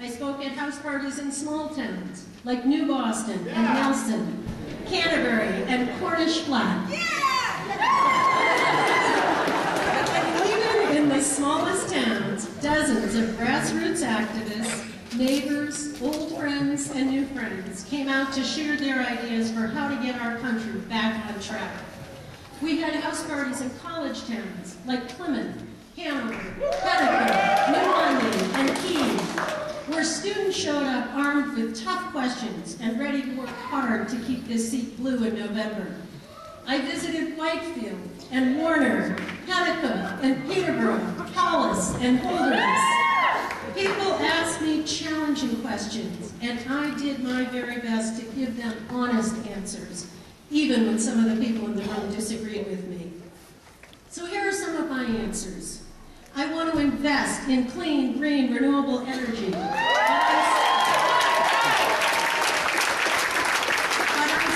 I spoke at house parties in small towns like New Boston and Nelson, Canterbury and Cornish Flat. Even in the smallest towns, dozens of grassroots activists, neighbors, old friends, and new friends came out to share their ideas for how to get our country back on track. We had house parties in college towns like Plymouth, Hanover, Peterborough, New London, and Keene, where students showed up armed with tough questions and ready to work hard to keep this seat blue in November. I visited Whitefield and Warner, Petticoat and Peterborough, Hollis and Holderness. People asked me challenging questions, and I did my very best to give them honest answers, even when some of the people in the room disagreed with me. So here are some of my answers. I want to invest in clean, green, renewable energy. But I'm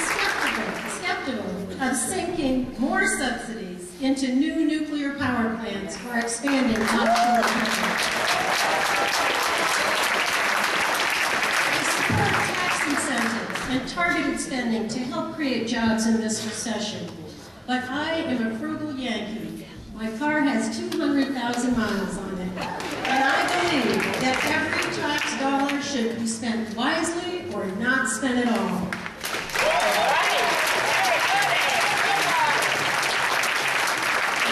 skeptical of sinking more subsidies into new nuclear power plants or expanding offshore energy. I support tax incentives and targeted spending to help create jobs in this recession. But I am a frugal Yankee. My car has 200,000 miles on it, and I believe that every tax dollar should be spent wisely or not spent at all.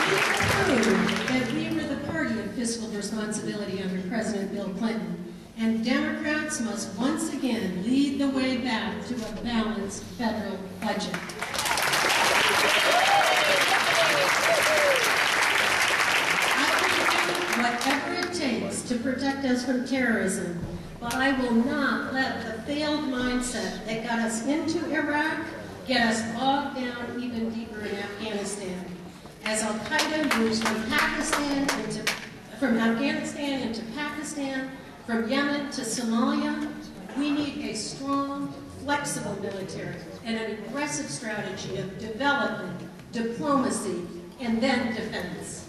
We proved that we were the party of fiscal responsibility under President Bill Clinton, and Democrats must once again lead the way back to a balanced federal budget. Whatever it takes to protect us from terrorism, but I will not let the failed mindset that got us into Iraq get us bogged down even deeper in Afghanistan. As Al-Qaeda moves from Afghanistan into Pakistan, from Yemen to Somalia, we need a strong, flexible military and an aggressive strategy of development, diplomacy, and then defense.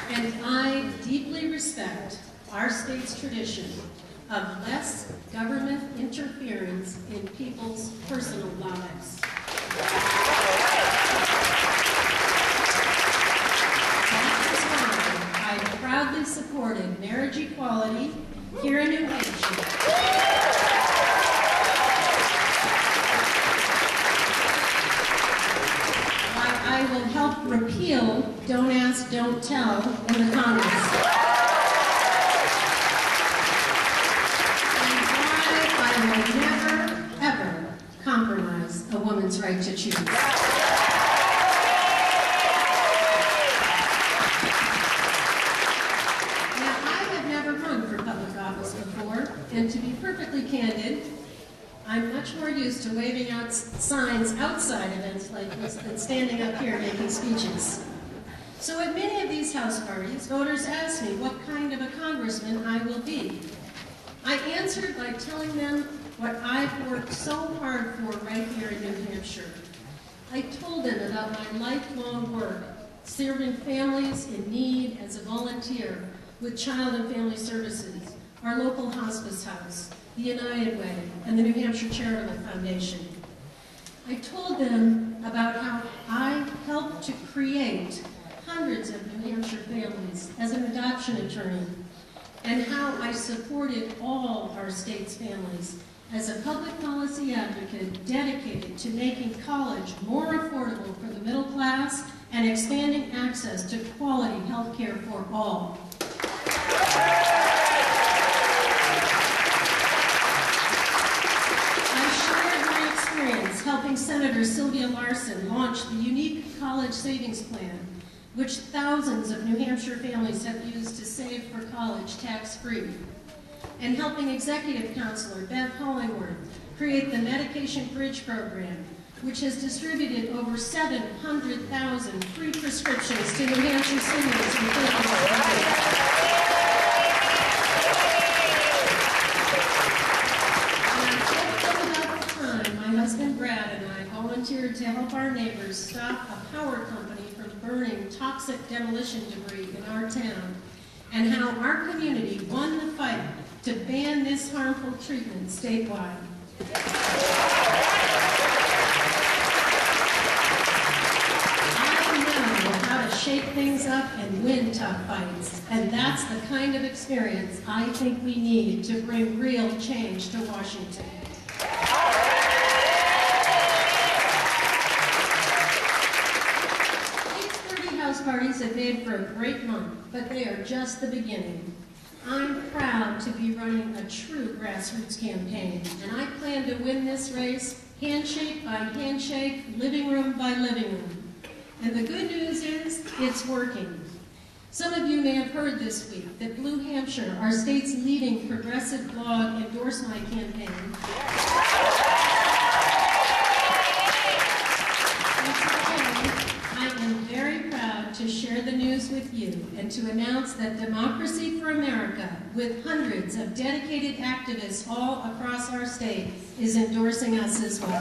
And I deeply respect our state's tradition of less government interference in people's personal lives. That is why I proudly supported marriage equality here in New Hampshire. I will help repeal Don't Ask, Don't Tell in the Congress. And why I will never, ever compromise a woman's right to choose. Now, I have never run for public office before, and to be perfectly candid, I'm much more used to waving out signs outside events like this than standing up here making speeches. So at many of these house parties, voters ask me what kind of a congressman I will be. I answered by telling them what I've worked so hard for right here in New Hampshire. I told them about my lifelong work, serving families in need as a volunteer with Child and Family Services, our local hospice house, the United Way, and the New Hampshire Charitable Foundation. I told them about how I helped to create hundreds of New Hampshire families as an adoption attorney, and how I supported all our state's families as a public policy advocate dedicated to making college more affordable for the middle class and expanding access to quality health care for all. Helping Senator Sylvia Larson launch the unique college savings plan, which thousands of New Hampshire families have used to save for college tax-free, and helping Executive Counselor Beth Hollingworth create the Medication Bridge Program, which has distributed over 700,000 free prescriptions to New Hampshire seniors and families. My husband Brad and I volunteered volunteered to help our neighbors stop a power company from burning toxic demolition debris in our town, and how our community won the fight to ban this harmful treatment statewide. I know how to shake things up and win tough fights, and that's the kind of experience I think we need to bring real change to Washington. House parties have made for a great month, but they are just the beginning. I'm proud to be running a true grassroots campaign, and I plan to win this race handshake by handshake, living room by living room. And the good news is, it's working. Some of you may have heard this week that Blue Hampshire, our state's leading progressive blog, endorsed my campaign. To share the news with you and to announce that Democracy for America, with hundreds of dedicated activists all across our state, is endorsing us as well.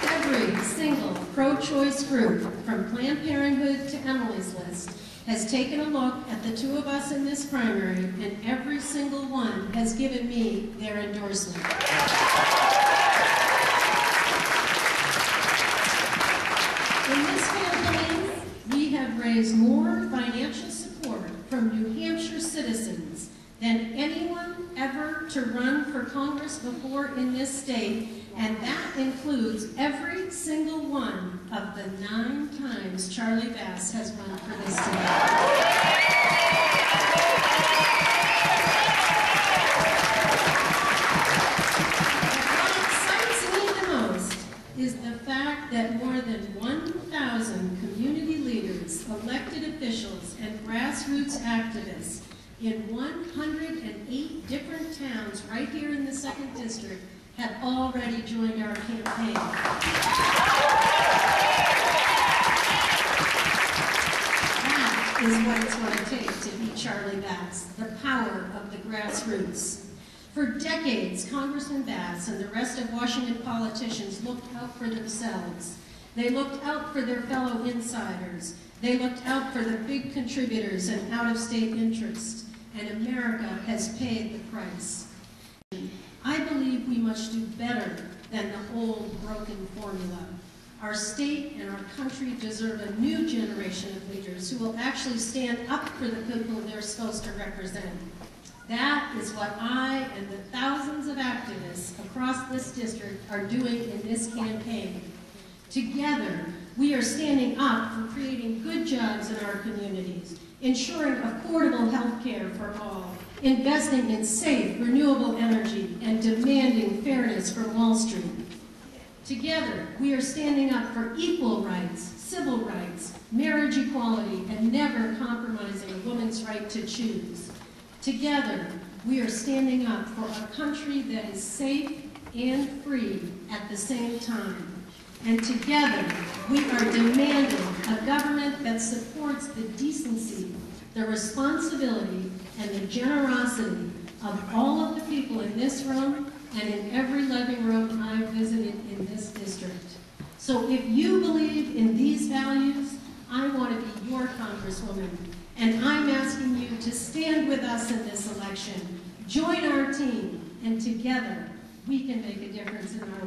Every single pro-choice group, from Planned Parenthood to Emily's List, has taken a look at the two of us in this primary, and every single one has given me their endorsement. In this campaign, we have raised more financial support from New Hampshire citizens than anyone ever to run for Congress before in this state, and that includes every single one of the 9 times Charlie Bass has run for this state. Is the fact that more than 1,000 community leaders, elected officials, and grassroots activists in 108 different towns right here in the 2nd District have already joined our campaign. That is what it's going to take to beat Charlie Bass, the power of the grassroots. For decades, Congressman Bass and the rest of Washington politicians looked out for themselves. They looked out for their fellow insiders. They looked out for the big contributors and out-of-state interests. And America has paid the price. I believe we must do better than the old broken formula. Our state and our country deserve a new generation of leaders who will actually stand up for the people they're supposed to represent. That is what I and the thousands of activists across this district are doing in this campaign. Together, we are standing up for creating good jobs in our communities, ensuring affordable health care for all, investing in safe, renewable energy, and demanding fairness from Wall Street. Together, we are standing up for equal rights, civil rights, marriage equality, and never compromising a woman's right to choose. Together, we are standing up for a country that is safe and free at the same time. And together, we are demanding a government that supports the decency, the responsibility, and the generosity of all of the people in this room and in every living room I've visited in this district. So if you believe in these values, I want to be your Congresswoman. And I'm asking you to stand with us in this election, join our team, and together we can make a difference in our